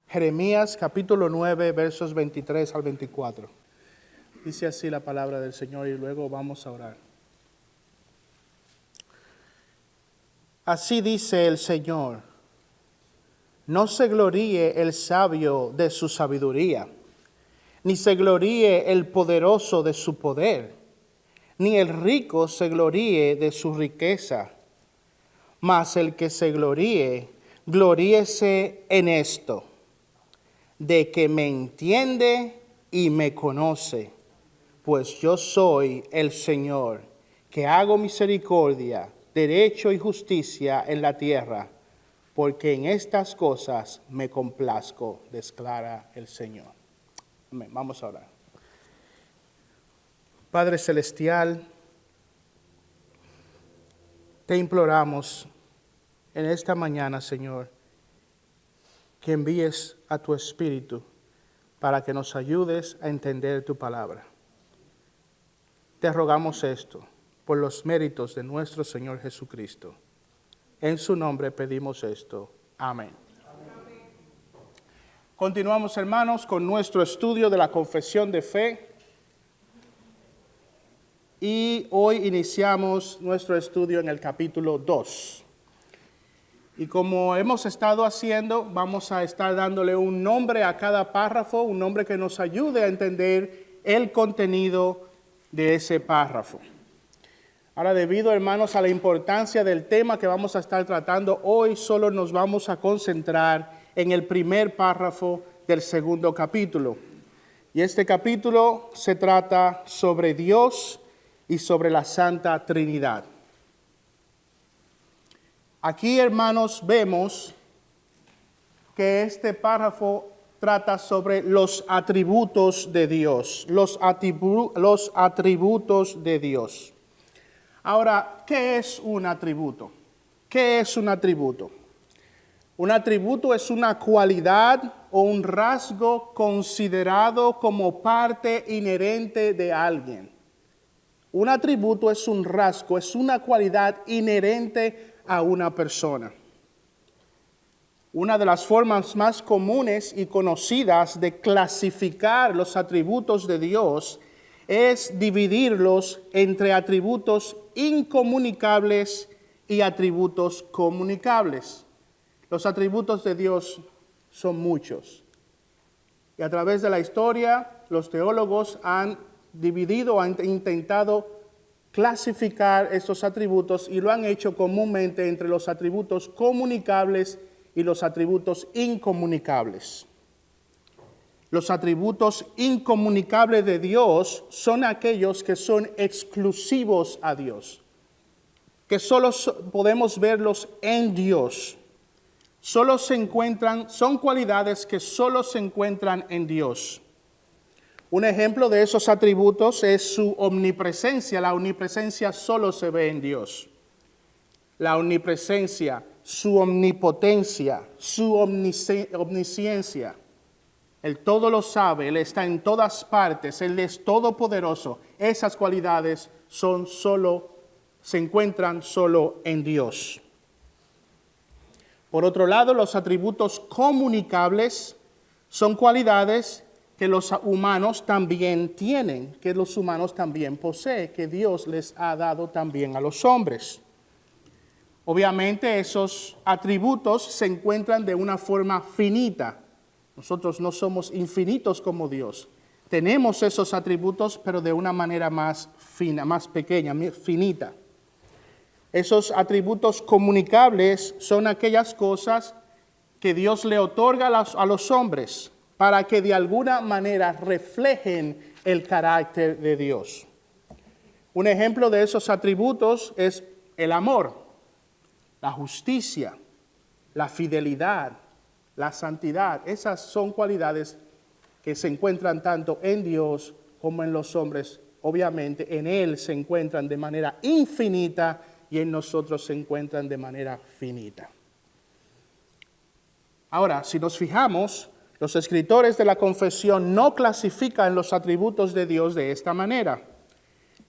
Jeremías capítulo 9, versos 23 al 24. Dice así la palabra del Señor y luego vamos a orar. Así dice el Señor: no se gloríe el sabio de su sabiduría, ni se gloríe el poderoso de su poder, ni el rico se gloríe de su riqueza. Mas el que se gloríe, gloríese en esto, de que me entiende y me conoce, pues yo soy el Señor, que hago misericordia, derecho y justicia en la tierra, porque en estas cosas me complazco, declara el Señor. Amén. Vamos a orar. Padre Celestial, te imploramos en esta mañana, Señor, que envíes a tu Espíritu para que nos ayudes a entender tu palabra. Te rogamos esto por los méritos de nuestro Señor Jesucristo. En su nombre pedimos esto. Amén. Amén. Continuamos, hermanos, con nuestro estudio de la confesión de fe. Y hoy iniciamos nuestro estudio en el capítulo 2. Y como hemos estado haciendo, vamos a estar dándole un nombre a cada párrafo, un nombre que nos ayude a entender el contenido de ese párrafo. Ahora, debido, hermanos, a la importancia del tema que vamos a estar tratando, hoy solo nos vamos a concentrar en el primer párrafo del segundo capítulo. Y este capítulo se trata sobre Dios y sobre la Santa Trinidad. Aquí, hermanos, vemos que este párrafo trata sobre los atributos de Dios, los atributos de Dios. Ahora, ¿qué es un atributo? ¿Qué es un atributo? Un atributo es una cualidad o un rasgo considerado como parte inherente de alguien. Un atributo es un rasgo, es una cualidad inherente a una persona. Una de las formas más comunes y conocidas de clasificar los atributos de Dios es dividirlos entre atributos incomunicables y atributos comunicables. Los atributos de Dios son muchos. Y a través de la historia, los teólogos han dividido, han intentado clasificar estos atributos y lo han hecho comúnmente entre los atributos comunicables y los atributos incomunicables. Los atributos incomunicables de Dios son aquellos que son exclusivos a Dios, que solo podemos verlos en Dios. Solo se encuentran, son cualidades que solo se encuentran en Dios. Un ejemplo de esos atributos es su omnipresencia. La omnipresencia solo se ve en Dios. La omnipresencia, su omnipotencia, su omnisciencia. Él todo lo sabe, Él está en todas partes, Él es todopoderoso. Esas cualidades se encuentran solo en Dios. Por otro lado, los atributos comunicables son cualidades que los humanos también tienen, que los humanos también poseen, que Dios les ha dado también a los hombres. Obviamente esos atributos se encuentran de una forma finita. Nosotros no somos infinitos como Dios. Tenemos esos atributos, pero de una manera más fina, más pequeña, finita. Esos atributos comunicables son aquellas cosas que Dios le otorga a los hombres para que de alguna manera reflejen el carácter de Dios. Un ejemplo de esos atributos es el amor, la justicia, la fidelidad, la santidad. Esas son cualidades que se encuentran tanto en Dios como en los hombres. Obviamente en Él se encuentran de manera infinita y en nosotros se encuentran de manera finita. Ahora, si nos fijamos, los escritores de la confesión no clasifican los atributos de Dios de esta manera,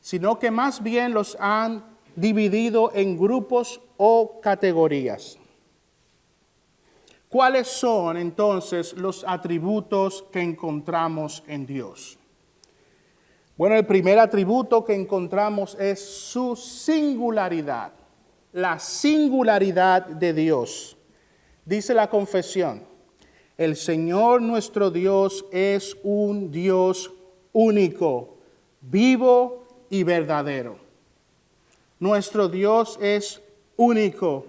sino que más bien los han dividido en grupos o categorías. ¿Cuáles son entonces los atributos que encontramos en Dios? Bueno, el primer atributo que encontramos es su singularidad, la singularidad de Dios. Dice la confesión, el Señor nuestro Dios es un Dios único, vivo y verdadero. Nuestro Dios es único,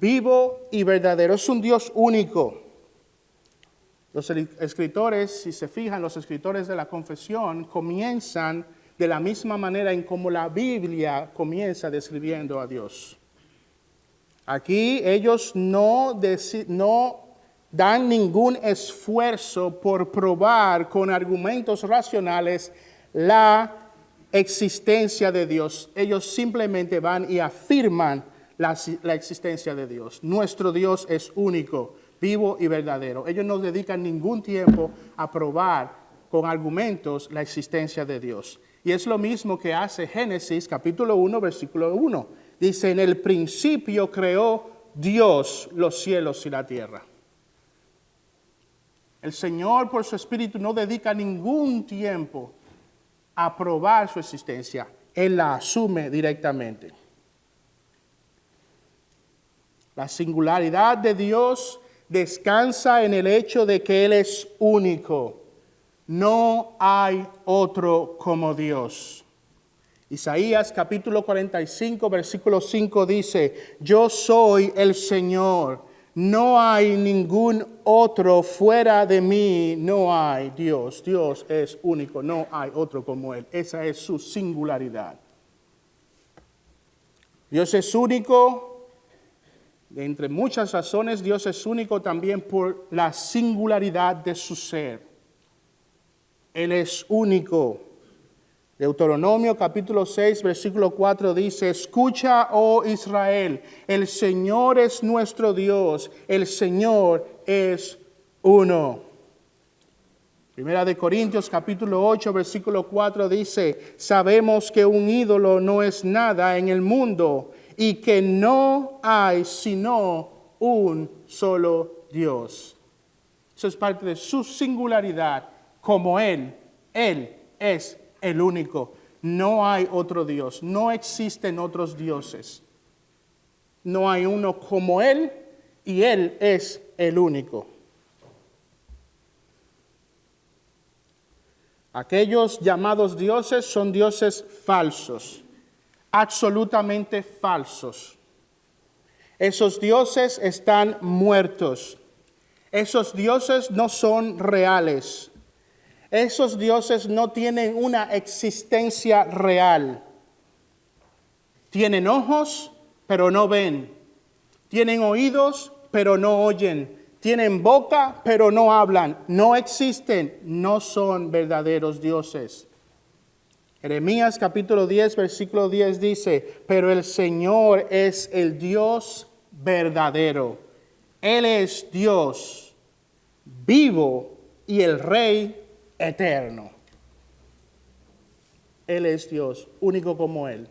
vivo y verdadero. Es un Dios único. Los escritores, si se fijan, los escritores de la confesión comienzan de la misma manera en como la Biblia comienza describiendo a Dios. Aquí ellos no dan ningún esfuerzo por probar con argumentos racionales la existencia de Dios. Ellos simplemente van y afirman la existencia de Dios. Nuestro Dios es único, vivo y verdadero. Ellos no dedican ningún tiempo a probar con argumentos la existencia de Dios. Y es lo mismo que hace Génesis capítulo 1, versículo 1. Dice, en el principio creó Dios los cielos y la tierra. El Señor por su Espíritu no dedica ningún tiempo a probar su existencia. Él la asume directamente. La singularidad de Dios descansa en el hecho de que Él es único. No hay otro como Dios. Isaías capítulo 45, versículo 5 dice, yo soy el Señor, no hay ningún otro fuera de mí, no hay Dios. Dios es único, no hay otro como Él. Esa es su singularidad. Dios es único. Entre muchas razones, Dios es único también por la singularidad de su ser. Él es único. Deuteronomio capítulo 6, versículo 4 dice, escucha, oh Israel, el Señor es nuestro Dios, el Señor es uno. Primera de Corintios capítulo 8, versículo 4 dice, sabemos que un ídolo no es nada en el mundo, y que no hay sino un solo Dios. Eso es parte de su singularidad, como Él es el único. No hay otro Dios, no existen otros dioses. No hay uno como Él y Él es el único. Aquellos llamados dioses son dioses falsos. Absolutamente falsos. Esos dioses están muertos. Esos dioses no son reales. Esos dioses no tienen una existencia real. Tienen ojos, pero no ven. Tienen oídos, pero no oyen. Tienen boca, pero no hablan. No existen, no son verdaderos dioses. Jeremías capítulo 10, versículo 10 dice, pero el Señor es el Dios verdadero. Él es Dios vivo y el Rey eterno. Él es Dios, único como Él.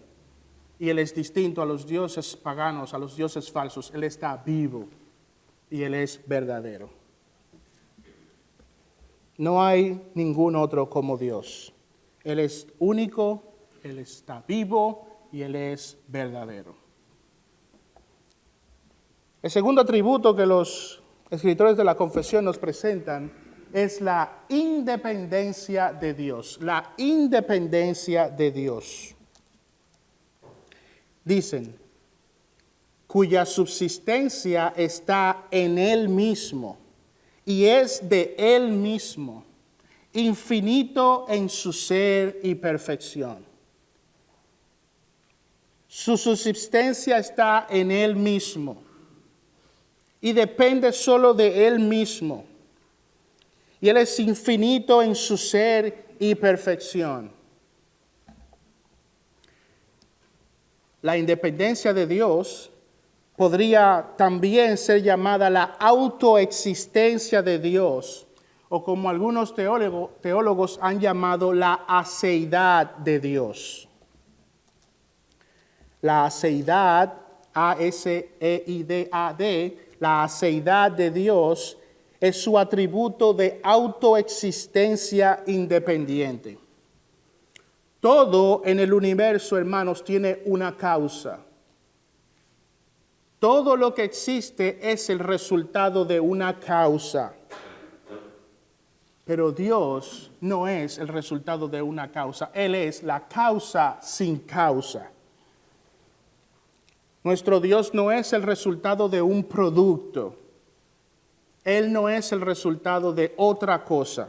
Y Él es distinto a los dioses paganos, a los dioses falsos. Él está vivo y Él es verdadero. No hay ningún otro como Dios. Él es único, Él está vivo y Él es verdadero. El segundo atributo que los escritores de la confesión nos presentan es la independencia de Dios. La independencia de Dios. Dicen, cuya subsistencia está en Él mismo y es de Él mismo, infinito en su ser y perfección. Su subsistencia está en Él mismo y depende solo de Él mismo. Y Él es infinito en su ser y perfección. La independencia de Dios podría también ser llamada la autoexistencia de Dios, o como algunos teólogos han llamado, la aseidad de Dios. La aseidad A-S-E-I-D-A-D, la aseidad de Dios, es su atributo de autoexistencia independiente. Todo en el universo, hermanos, tiene una causa. Todo lo que existe es el resultado de una causa. Pero Dios no es el resultado de una causa. Él es la causa sin causa. Nuestro Dios no es el resultado de un producto. Él no es el resultado de otra cosa.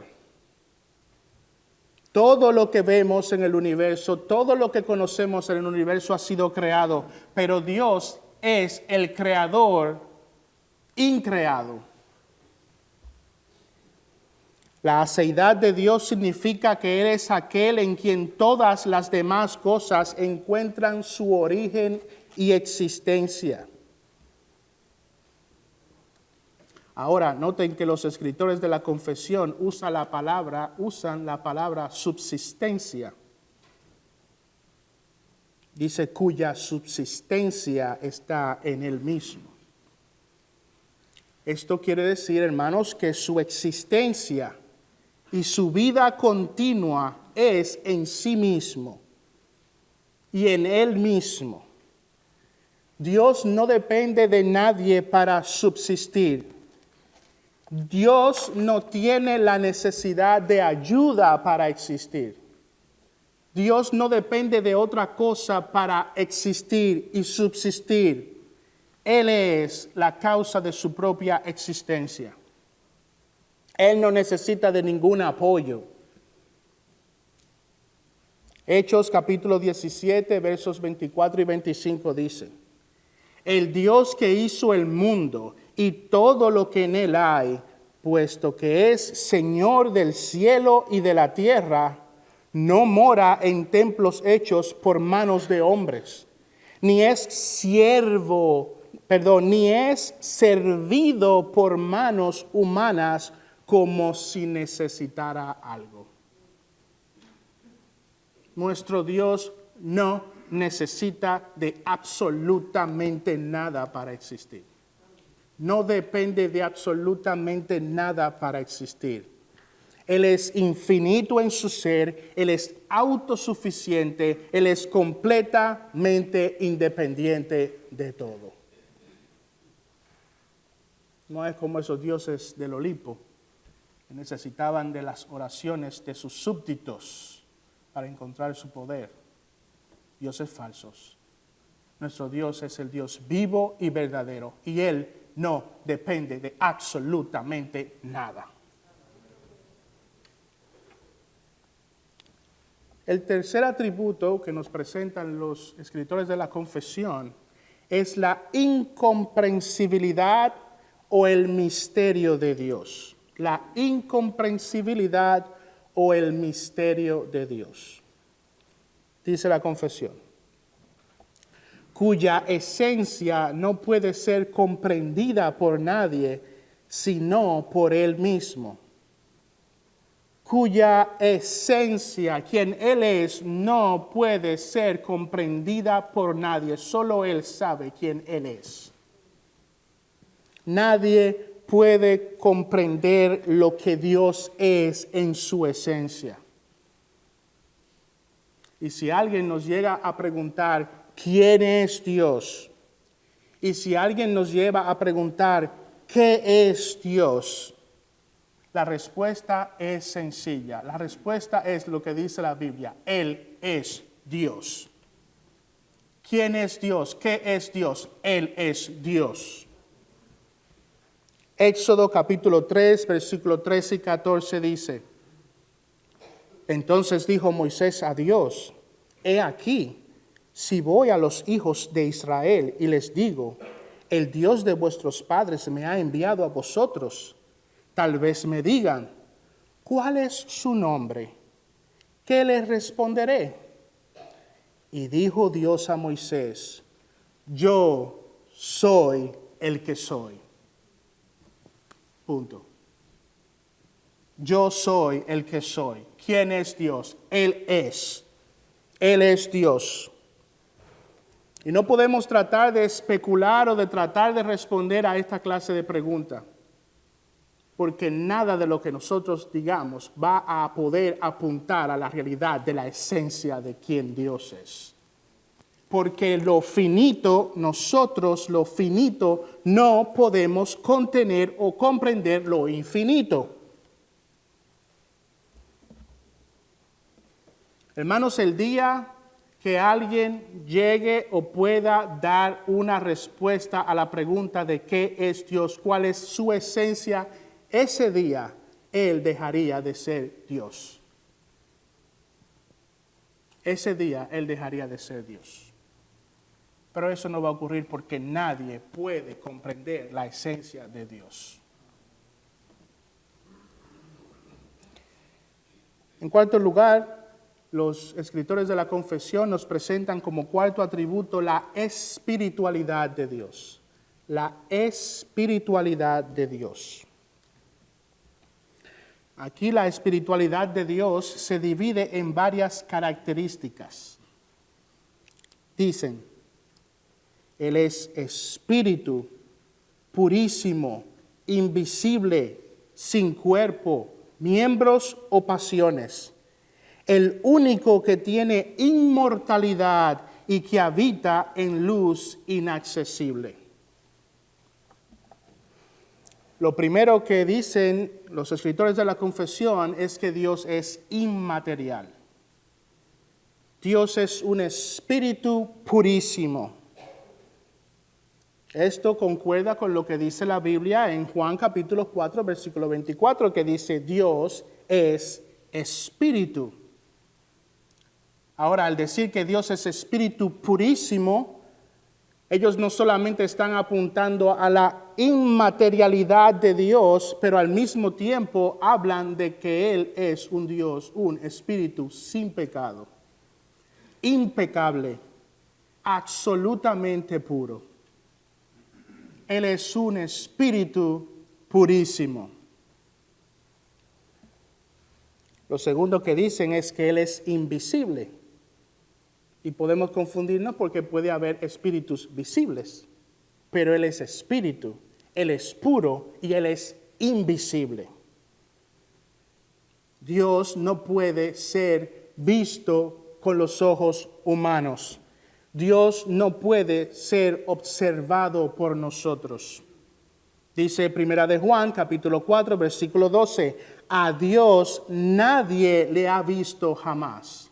Todo lo que vemos en el universo, todo lo que conocemos en el universo ha sido creado, pero Dios es el creador increado. La aseidad de Dios significa que Él es aquel en quien todas las demás cosas encuentran su origen y existencia. Ahora, noten que los escritores de la confesión usan la palabra subsistencia. Dice cuya subsistencia está en Él mismo. Esto quiere decir, hermanos, que su existencia y su vida continua es en sí mismo y en Él mismo. Dios no depende de nadie para subsistir. Dios no tiene la necesidad de ayuda para existir. Dios no depende de otra cosa para existir y subsistir. Él es la causa de su propia existencia. Él no necesita de ningún apoyo. Hechos capítulo 17, versos 24 y 25 dice: el Dios que hizo el mundo y todo lo que en él hay, puesto que es Señor del cielo y de la tierra, no mora en templos hechos por manos de hombres, ni es servido por manos humanas como si necesitara algo. Nuestro Dios no necesita de absolutamente nada para existir. No depende de absolutamente nada para existir. Él es infinito en su ser, Él es autosuficiente, Él es completamente independiente de todo. No es como esos dioses del Olimpo que necesitaban de las oraciones de sus súbditos para encontrar su poder. Dioses falsos. Nuestro Dios es el Dios vivo y verdadero, y Él no depende de absolutamente nada. El tercer atributo que nos presentan los escritores de la confesión es la incomprensibilidad o el misterio de Dios. La incomprensibilidad o el misterio de Dios. Dice la confesión: cuya esencia no puede ser comprendida por nadie, sino por Él mismo. Cuya esencia, quien Él es, no puede ser comprendida por nadie. Solo Él sabe quién Él es. Nadie puede comprender lo que Dios es en su esencia. Y si alguien nos llega a preguntar quién es Dios, y si alguien nos lleva a preguntar qué es Dios, la respuesta es sencilla. La respuesta es lo que dice la Biblia: Él es Dios. ¿Quién es Dios? ¿Qué es Dios? Él es Dios. Éxodo capítulo 3, versículo 13 y 14 dice: entonces dijo Moisés a Dios: he aquí, si voy a los hijos de Israel y les digo: el Dios de vuestros padres me ha enviado a vosotros, tal vez me digan: ¿cuál es su nombre? ¿Qué les responderé? Y dijo Dios a Moisés: yo soy el que soy. Punto. Yo soy el que soy. ¿Quién es Dios? Él es. Él es Dios. Y no podemos tratar de especular o de tratar de responder a esta clase de pregunta, porque nada de lo que nosotros digamos va a poder apuntar a la realidad de la esencia de quién Dios es. Porque lo finito, nosotros lo finito, no podemos contener o comprender lo infinito. Hermanos, el día que alguien llegue o pueda dar una respuesta a la pregunta de qué es Dios, cuál es su esencia, ese día Él dejaría de ser Dios. Ese día Él dejaría de ser Dios. Pero eso no va a ocurrir porque nadie puede comprender la esencia de Dios. En cuarto lugar, los escritores de la confesión nos presentan como cuarto atributo la espiritualidad de Dios. La espiritualidad de Dios. Aquí la espiritualidad de Dios se divide en varias características. Dicen, Él es espíritu, purísimo, invisible, sin cuerpo, miembros o pasiones. El único que tiene inmortalidad y que habita en luz inaccesible. Lo primero que dicen los escritores de la confesión es que Dios es inmaterial. Dios es un espíritu purísimo. Esto concuerda con lo que dice la Biblia en Juan capítulo 4, versículo 24, que dice, Dios es espíritu. Ahora, al decir que Dios es espíritu purísimo, ellos no solamente están apuntando a la inmaterialidad de Dios, pero al mismo tiempo hablan de que Él es un Dios, un espíritu sin pecado, impecable, absolutamente puro. Él es un espíritu purísimo. Lo segundo que dicen es que Él es invisible. Y podemos confundirnos porque puede haber espíritus visibles. Pero Él es espíritu, Él es puro y Él es invisible. Dios no puede ser visto con los ojos humanos. Dios no puede ser observado por nosotros. Dice Primera de Juan, capítulo 4, versículo 12, a Dios nadie le ha visto jamás.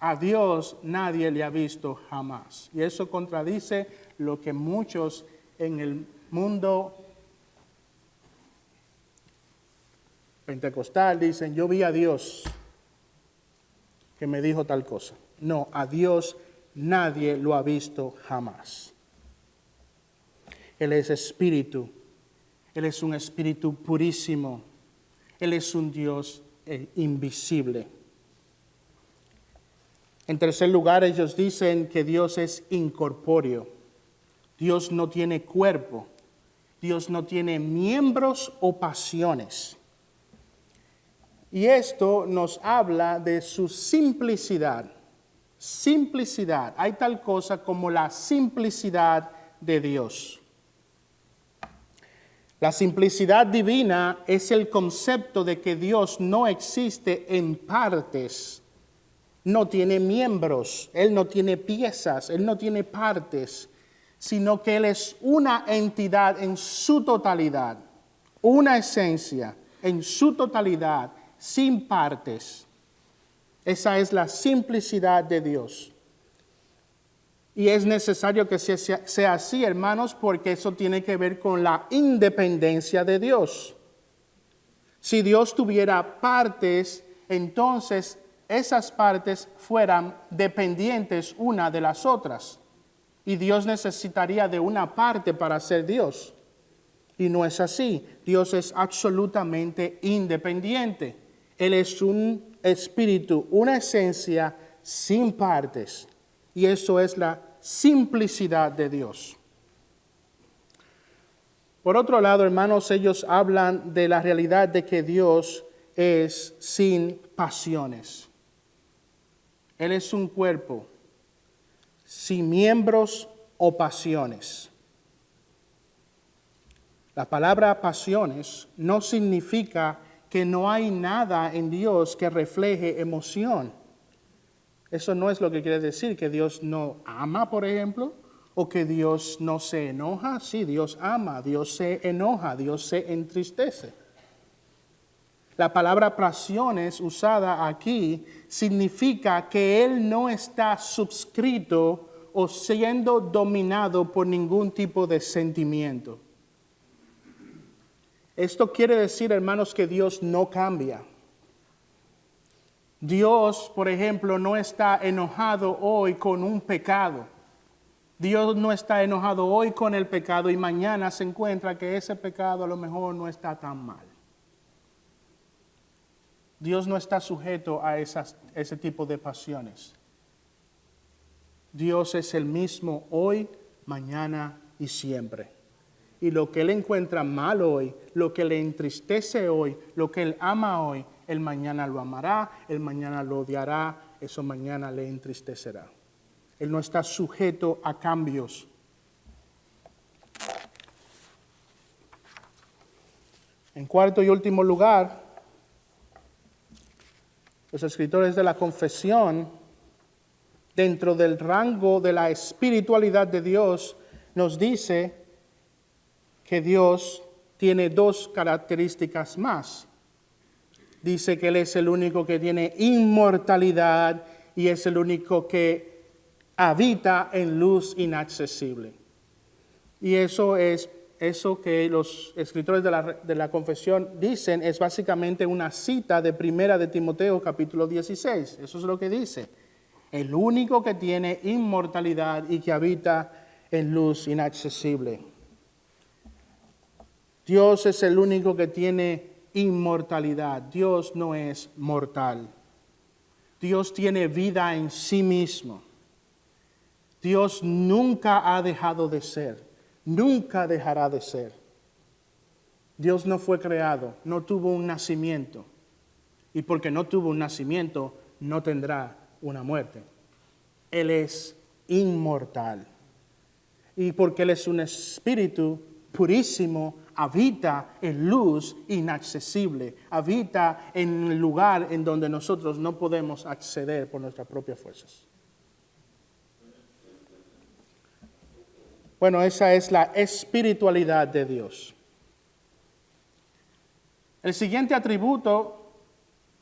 A Dios nadie le ha visto jamás. Y eso contradice lo que muchos en el mundo pentecostal dicen, yo vi a Dios que me dijo tal cosa. No, a Dios nadie lo ha visto jamás. Él es espíritu. Él es un espíritu purísimo. Él es un Dios invisible. En tercer lugar, ellos dicen que Dios es incorpóreo. Dios no tiene cuerpo. Dios no tiene miembros o pasiones. Y esto nos habla de su simplicidad. Simplicidad. Hay tal cosa como la simplicidad de Dios. La simplicidad divina es el concepto de que Dios no existe en partes. No tiene miembros, Él no tiene piezas, Él no tiene partes, sino que Él es una entidad en su totalidad, una esencia en su totalidad, sin partes. Esa es la simplicidad de Dios. Y es necesario que sea así, hermanos, porque eso tiene que ver con la independencia de Dios. Si Dios tuviera partes, entonces esas partes fueran dependientes una de las otras. Y Dios necesitaría de una parte para ser Dios. Y no es así. Dios es absolutamente independiente. Él es un espíritu, una esencia sin partes. Y eso es la simplicidad de Dios. Por otro lado, hermanos, ellos hablan de la realidad de que Dios es sin pasiones. Él es un cuerpo, sin miembros o pasiones. La palabra pasiones no significa que no hay nada en Dios que refleje emoción. Eso no es lo que quiere decir, que Dios no ama, por ejemplo, o que Dios no se enoja. Sí, Dios ama, Dios se enoja, Dios se entristece. La palabra pasiones usada aquí significa que Él no está suscrito o siendo dominado por ningún tipo de sentimiento. Esto quiere decir, hermanos, que Dios no cambia. Dios, por ejemplo, no está enojado hoy con un pecado. Dios no está enojado hoy con el pecado y mañana se encuentra que ese pecado a lo mejor no está tan mal. Dios no está sujeto a ese tipo de pasiones. Dios es el mismo hoy, mañana y siempre. Y lo que Él encuentra mal hoy, lo que le entristece hoy, lo que Él ama hoy, Él mañana lo amará, Él mañana lo odiará, eso mañana le entristecerá. Él no está sujeto a cambios. En cuarto y último lugar, los escritores de la confesión, dentro del rango de la espiritualidad de Dios, nos dice que Dios tiene dos características más. Dice que Él es el único que tiene inmortalidad y es el único que habita en luz inaccesible. Y eso que los escritores de la confesión dicen es básicamente una cita de Primera de Timoteo capítulo 16. Eso es lo que dice. El único que tiene inmortalidad y que habita en luz inaccesible. Dios es el único que tiene inmortalidad. Dios no es mortal. Dios tiene vida en sí mismo. Dios nunca ha dejado de ser. Nunca dejará de ser. Dios no fue creado, no tuvo un nacimiento. Y porque no tuvo un nacimiento, no tendrá una muerte. Él es inmortal. Y porque Él es un espíritu purísimo, habita en luz inaccesible, habita en el lugar en donde nosotros no podemos acceder por nuestras propias fuerzas. Bueno, esa es la espiritualidad de Dios. El siguiente atributo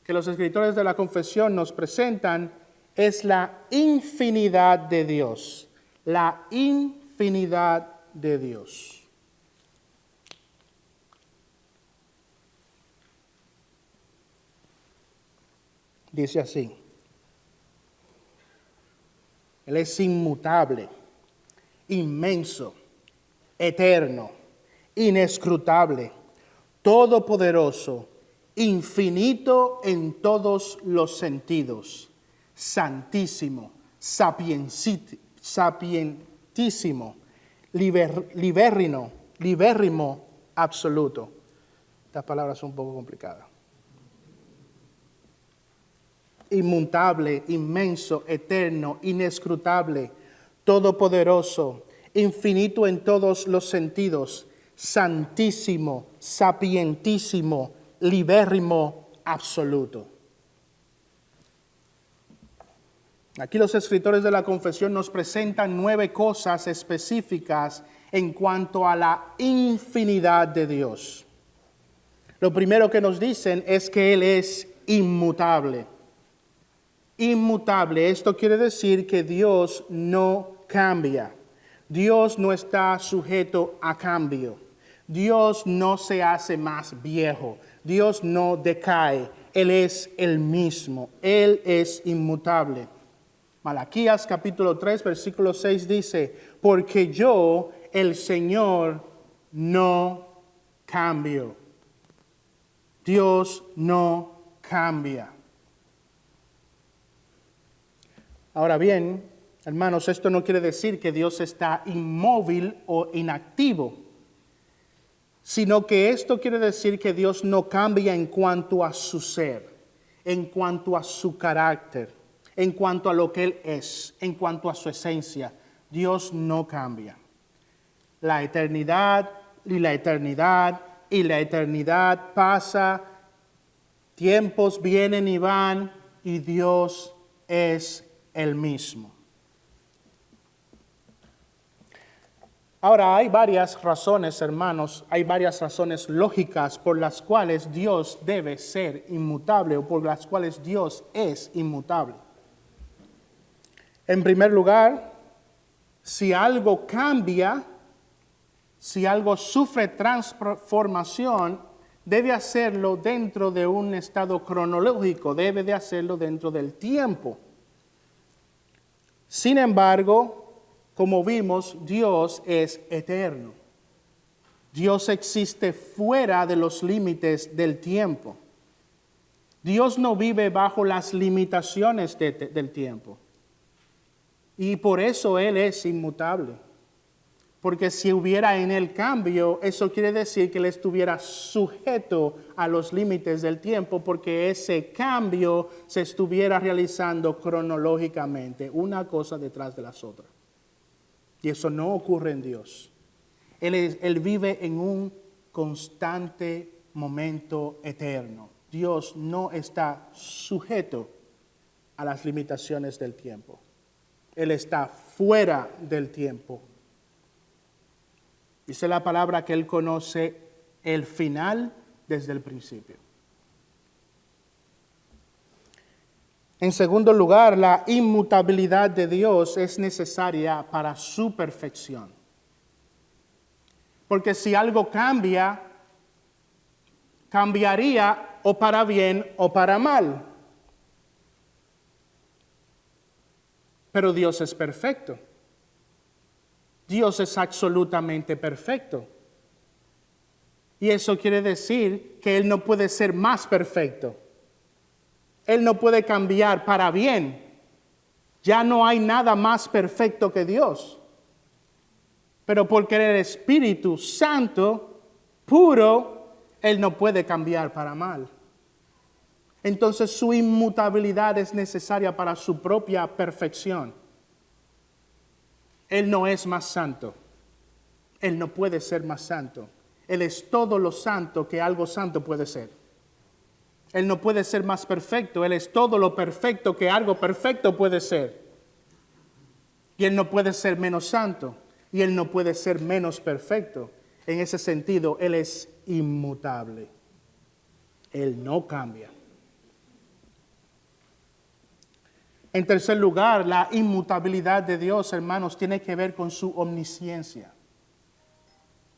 que los escritores de la confesión nos presentan es la infinidad de Dios. La infinidad de Dios. Dice así: Él es inmutable, inmenso, eterno, inescrutable, todopoderoso, infinito en todos los sentidos, santísimo, sapientísimo, libérrimo, absoluto. Estas palabras son un poco complicadas. Inmutable, inmenso, eterno, inescrutable, todopoderoso, infinito en todos los sentidos, santísimo, sapientísimo, libérrimo, absoluto. Aquí los escritores de la confesión nos presentan 9 cosas específicas en cuanto a la infinidad de Dios. Lo primero que nos dicen es que Él es inmutable. Inmutable, esto quiere decir que Dios no cambia. Dios no está sujeto a cambio. Dios no se hace más viejo. Dios no decae. Él es el mismo. Él es inmutable. Malaquías capítulo 3, versículo 6 dice: porque yo, el Señor, no cambio. Dios no cambia. Ahora bien, hermanos, esto no quiere decir que Dios está inmóvil o inactivo, sino que esto quiere decir que Dios no cambia en cuanto a su ser, en cuanto a su carácter, en cuanto a lo que Él es, en cuanto a su esencia. Dios no cambia. La eternidad y la eternidad y la eternidad pasa, tiempos vienen y van y Dios es el mismo. Ahora, hay varias razones, hermanos, hay varias razones lógicas por las cuales Dios debe ser inmutable o por las cuales Dios es inmutable. En primer lugar, si algo cambia, si algo sufre transformación, debe hacerlo dentro de un estado cronológico, debe de hacerlo dentro del tiempo. Sin embargo, como vimos, Dios es eterno. Dios existe fuera de los límites del tiempo. Dios no vive bajo las limitaciones del tiempo. Y por eso Él es inmutable. Porque si hubiera en Él cambio, eso quiere decir que Él estuviera sujeto a los límites del tiempo, porque ese cambio se estuviera realizando cronológicamente, una cosa detrás de las otras. Y eso no ocurre en Dios. Él vive en un constante momento eterno. Dios no está sujeto a las limitaciones del tiempo. Él está fuera del tiempo. Dice la palabra que Él conoce el final desde el principio. En segundo lugar, la inmutabilidad de Dios es necesaria para su perfección. Porque si algo cambia, cambiaría o para bien o para mal. Pero Dios es perfecto. Dios es absolutamente perfecto. Y eso quiere decir que Él no puede ser más perfecto. Él no puede cambiar para bien. Ya no hay nada más perfecto que Dios. Pero porque Él es Espíritu Santo, puro, Él no puede cambiar para mal. Entonces su inmutabilidad es necesaria para su propia perfección. Él no es más santo. Él no puede ser más santo. Él es todo lo santo que algo santo puede ser. Él no puede ser más perfecto. Él es todo lo perfecto que algo perfecto puede ser. Y Él no puede ser menos santo. Y Él no puede ser menos perfecto. En ese sentido, Él es inmutable. Él no cambia. En tercer lugar, la inmutabilidad de Dios, hermanos, tiene que ver con su omnisciencia.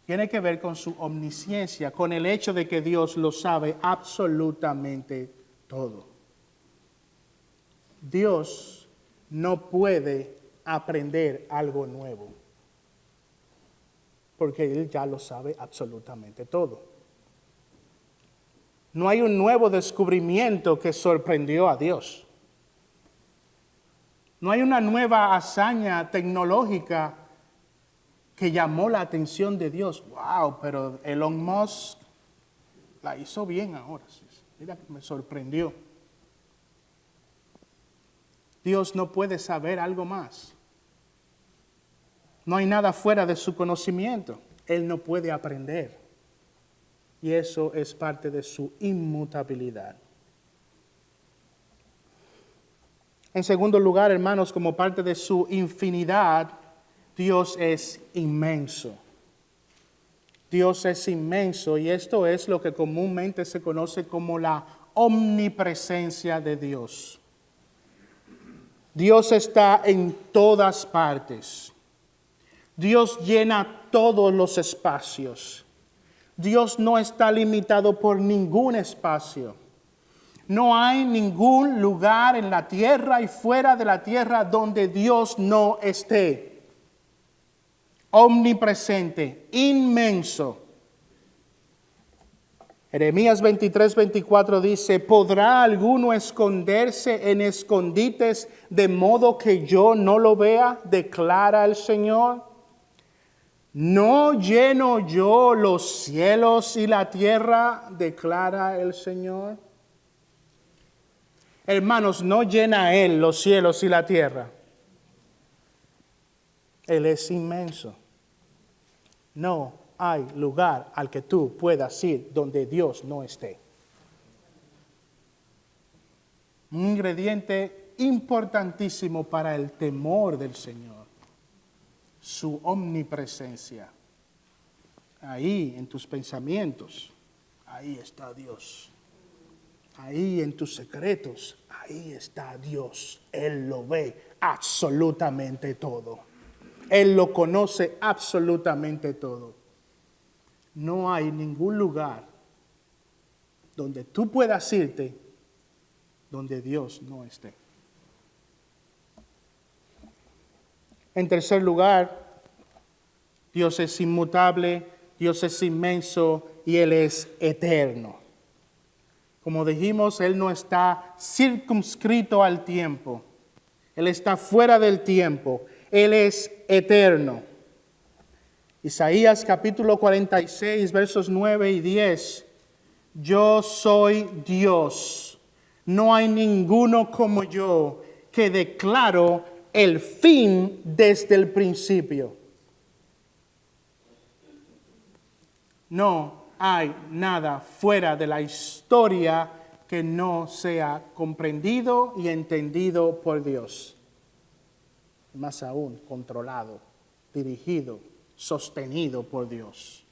Tiene que ver con su omnisciencia, con el hecho de que Dios lo sabe absolutamente todo. Dios no puede aprender algo nuevo, porque Él ya lo sabe absolutamente todo. No hay un nuevo descubrimiento que sorprendió a Dios. No hay una nueva hazaña tecnológica que llamó la atención de Dios. Wow, pero Elon Musk la hizo bien ahora. Mira, me sorprendió. Dios no puede saber algo más. No hay nada fuera de su conocimiento. Él no puede aprender. Y eso es parte de su inmutabilidad. En segundo lugar, hermanos, como parte de su infinidad, Dios es inmenso. Dios es inmenso y esto es lo que comúnmente se conoce como la omnipresencia de Dios. Dios está en todas partes. Dios llena todos los espacios. Dios no está limitado por ningún espacio. No hay ningún lugar en la tierra y fuera de la tierra donde Dios no esté. Omnipresente, inmenso. Jeremías 23:24 dice: ¿podrá alguno esconderse en escondites de modo que yo no lo vea? Declara el Señor. ¿No lleno yo los cielos y la tierra? Declara el Señor. Hermanos, no llena Él los cielos y la tierra. Él es inmenso. No hay lugar al que tú puedas ir donde Dios no esté. Un ingrediente importantísimo para el temor del Señor, su omnipresencia. Ahí en tus pensamientos, ahí está Dios. Ahí en tus secretos, ahí está Dios. Él lo ve absolutamente todo. Él lo conoce absolutamente todo. No hay ningún lugar donde tú puedas irte donde Dios no esté. En tercer lugar, Dios es inmutable, Dios es inmenso y Él es eterno. Como dijimos, Él no está circunscrito al tiempo. Él está fuera del tiempo. Él es eterno. Isaías capítulo 46, versos 9 y 10. Yo soy Dios. No hay ninguno como yo que declaro el fin desde el principio. No hay nada fuera de la historia que no sea comprendido y entendido por Dios. Más aún, controlado, dirigido, sostenido por Dios.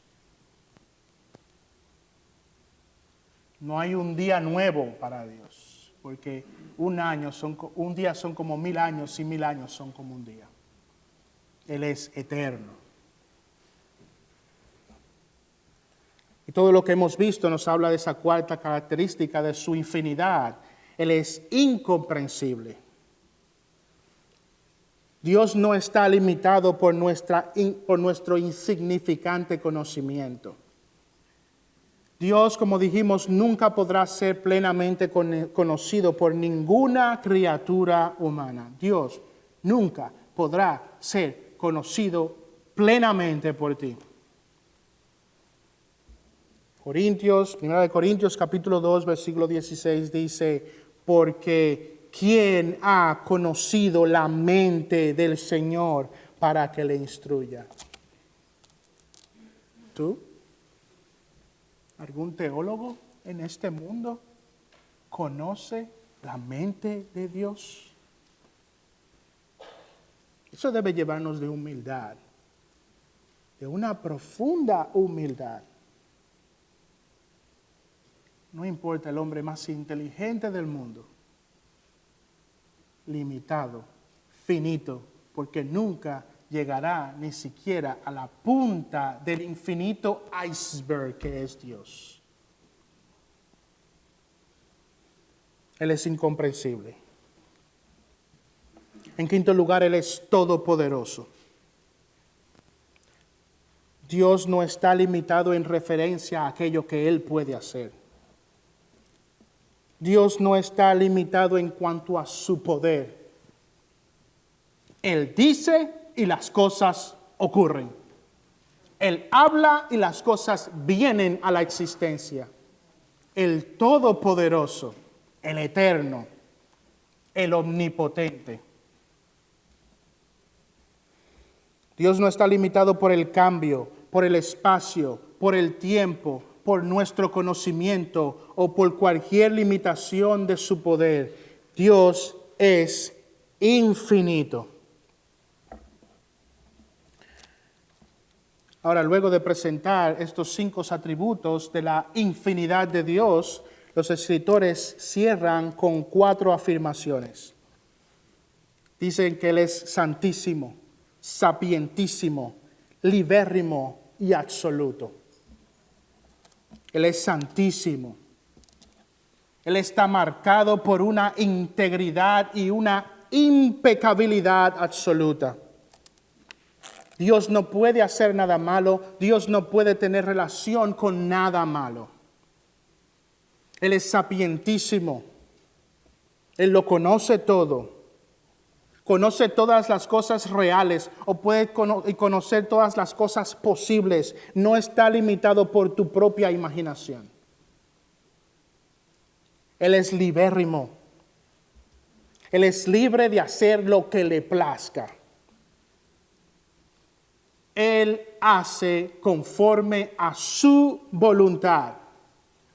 No hay un día nuevo para Dios, porque un día son como 1000 años y 1000 años son como un día. Él es eterno. Y todo lo que hemos visto nos habla de esa cuarta característica de su infinidad. Él es incomprensible. Dios no está limitado por nuestro insignificante conocimiento. Dios, como dijimos, nunca podrá ser plenamente conocido por ninguna criatura humana. Dios nunca podrá ser conocido plenamente por ti. 1 Corintios capítulo 2, versículo 16 dice, porque ¿quién ha conocido la mente del Señor para que le instruya? ¿Tú? ¿Algún teólogo en este mundo conoce la mente de Dios? Eso debe llevarnos de humildad, de una profunda humildad. No importa el hombre más inteligente del mundo, limitado, finito, porque nunca llegará ni siquiera a la punta del infinito iceberg que es Dios. Él es incomprensible. En quinto lugar, Él es todopoderoso. Dios no está limitado en referencia a aquello que Él puede hacer. Dios no está limitado en cuanto a su poder. Él dice y las cosas ocurren. Él habla y las cosas vienen a la existencia. El Todopoderoso, el Eterno, el Omnipotente. Dios no está limitado por el cambio, por el espacio, por el tiempo, por nuestro conocimiento o por cualquier limitación de su poder. Dios es infinito. Ahora, luego de presentar estos 5 atributos de la infinidad de Dios, los escritores cierran con 4 afirmaciones. Dicen que Él es santísimo, sapientísimo, libérrimo y absoluto. Él es santísimo. Él está marcado por una integridad y una impecabilidad absoluta. Dios no puede hacer nada malo. Dios no puede tener relación con nada malo. Él es sapientísimo. Él lo conoce todo. Conoce todas las cosas reales o puede conocer todas las cosas posibles. No está limitado por tu propia imaginación. Él es libérrimo. Él es libre de hacer lo que le plazca. Él hace conforme a su voluntad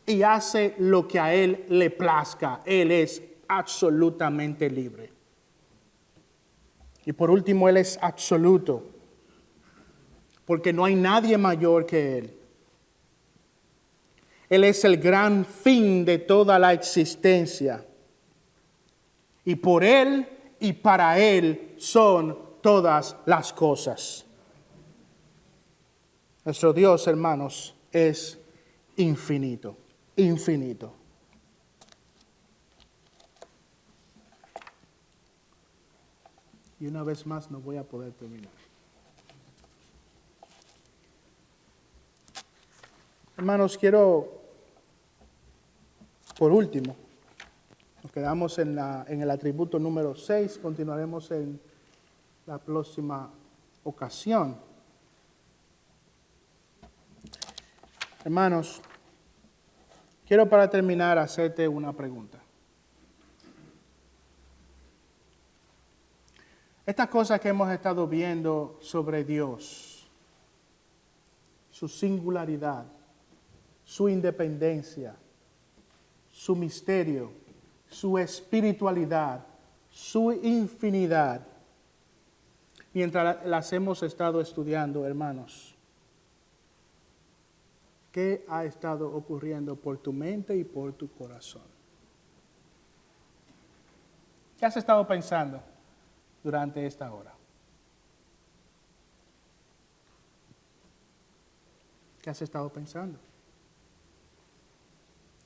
y hace lo que a Él le plazca. Él es absolutamente libre. Y por último, Él es absoluto, porque no hay nadie mayor que Él. Él es el gran fin de toda la existencia. Y por Él y para Él son todas las cosas. Nuestro Dios, hermanos, es infinito, infinito. Y una vez más no voy a poder terminar. Hermanos, quiero, por último, nos quedamos en el atributo número 6, continuaremos en la próxima ocasión. Hermanos, quiero para terminar hacerte una pregunta. Estas cosas que hemos estado viendo sobre Dios, su singularidad, su independencia, su misterio, su espiritualidad, su infinidad, mientras las hemos estado estudiando, hermanos, ¿qué ha estado ocurriendo por tu mente y por tu corazón? ¿Qué has estado pensando durante esta hora? ¿Qué has estado pensando?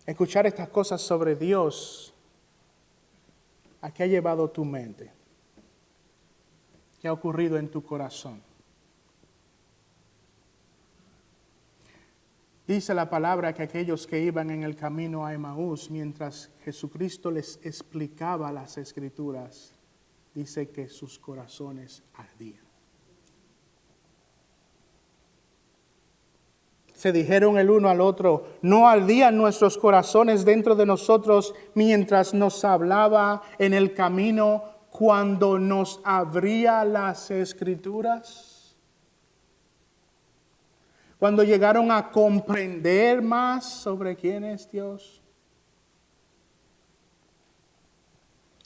Escuchar estas cosas sobre Dios, ¿a qué ha llevado tu mente? ¿Qué ha ocurrido en tu corazón? Dice la palabra que aquellos que iban en el camino a Emaús, mientras Jesucristo les explicaba las Escrituras, dice que sus corazones ardían. Se dijeron el uno al otro, ¿no ardían nuestros corazones dentro de nosotros mientras nos hablaba en el camino cuando nos abría las Escrituras? Cuando llegaron a comprender más sobre quién es Dios.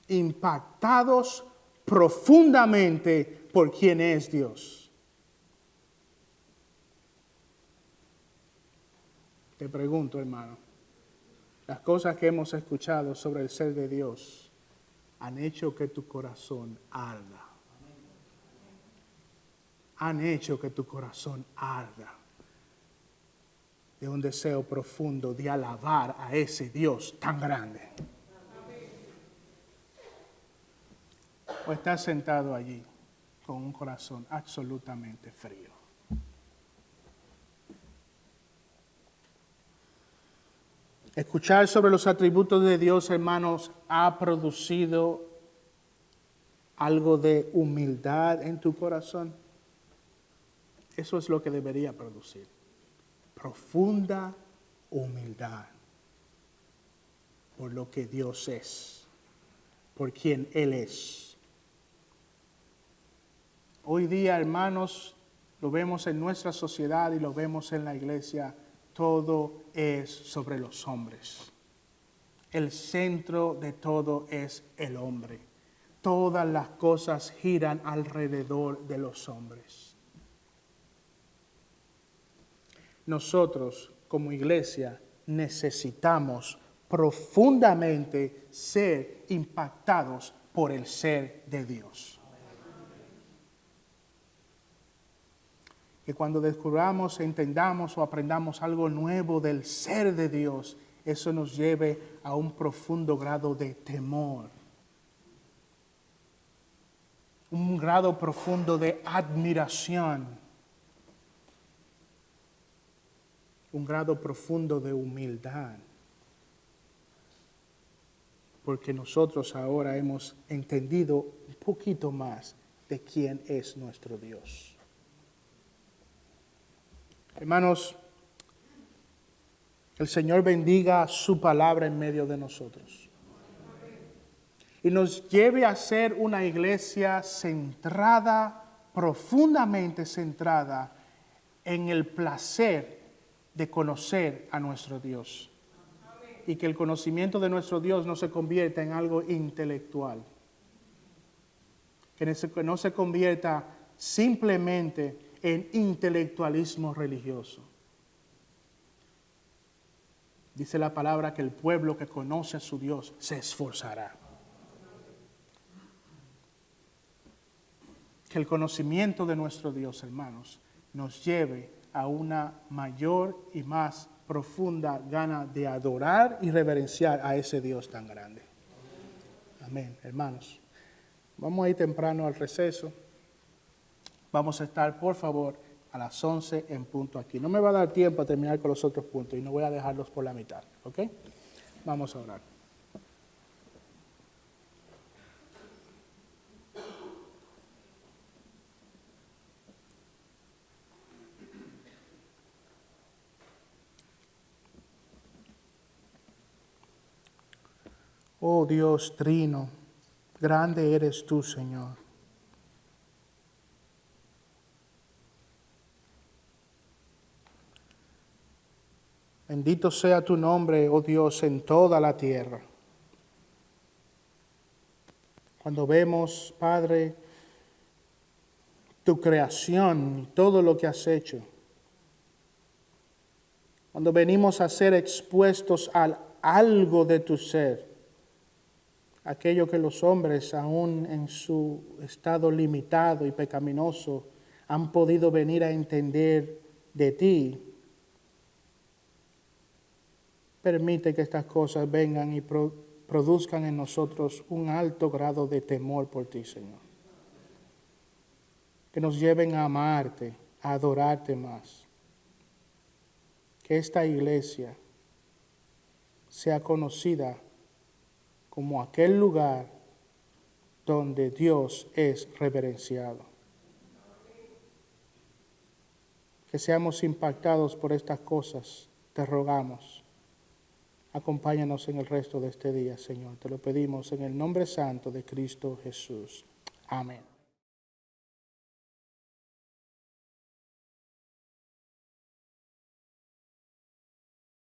Impactados profundamente por quién es Dios. Te pregunto, hermano, las cosas que hemos escuchado sobre el ser de Dios han hecho que tu corazón arda. Han hecho que tu corazón arda de un deseo profundo de alabar a ese Dios tan grande. O estás sentado allí con un corazón absolutamente frío. Escuchar sobre los atributos de Dios, hermanos, ha producido algo de humildad en tu corazón. Eso es lo que debería producir. Profunda humildad por lo que Dios es, por quien Él es. Hoy día, hermanos, lo vemos en nuestra sociedad y lo vemos en la iglesia. Todo es sobre los hombres. El centro de todo es el hombre. Todas las cosas giran alrededor de los hombres. Nosotros, como iglesia, necesitamos profundamente ser impactados por el ser de Dios. Que cuando descubramos, entendamos o aprendamos algo nuevo del ser de Dios, eso nos lleve a un profundo grado de temor. Un grado profundo de admiración. Un grado profundo de humildad. Porque nosotros ahora hemos entendido un poquito más de quién es nuestro Dios. Hermanos, el Señor bendiga su palabra en medio de nosotros. y nos lleve a ser una iglesia centrada, profundamente centrada en el placer de conocer a nuestro Dios. Y que el conocimiento de nuestro Dios no se convierta en algo intelectual. Que no se convierta simplemente en intelectualismo religioso. Dice la palabra que el pueblo que conoce a su Dios se esforzará. Que el conocimiento de nuestro Dios, hermanos, nos lleve a una mayor y más profunda gana de adorar y reverenciar a ese Dios tan grande. Amén, hermanos. Vamos a ir temprano al receso. Vamos a estar, por favor, a las 11 en punto aquí. No me va a dar tiempo a terminar con los otros puntos y no voy a dejarlos por la mitad, ¿ok? Vamos a orar. Oh Dios trino, grande eres tú, Señor. Bendito sea tu nombre, oh Dios, en toda la tierra. Cuando vemos, Padre, tu creación y todo lo que has hecho, cuando venimos a ser expuestos a algo de tu ser, aquello que los hombres, aún en su estado limitado y pecaminoso, han podido venir a entender de ti, permite que estas cosas vengan y produzcan en nosotros un alto grado de temor por ti, Señor. Que nos lleven a amarte, a adorarte más. Que esta iglesia sea conocida como aquel lugar donde Dios es reverenciado. Que seamos impactados por estas cosas, te rogamos. Acompáñanos en el resto de este día, Señor. Te lo pedimos en el nombre santo de Cristo Jesús. Amén.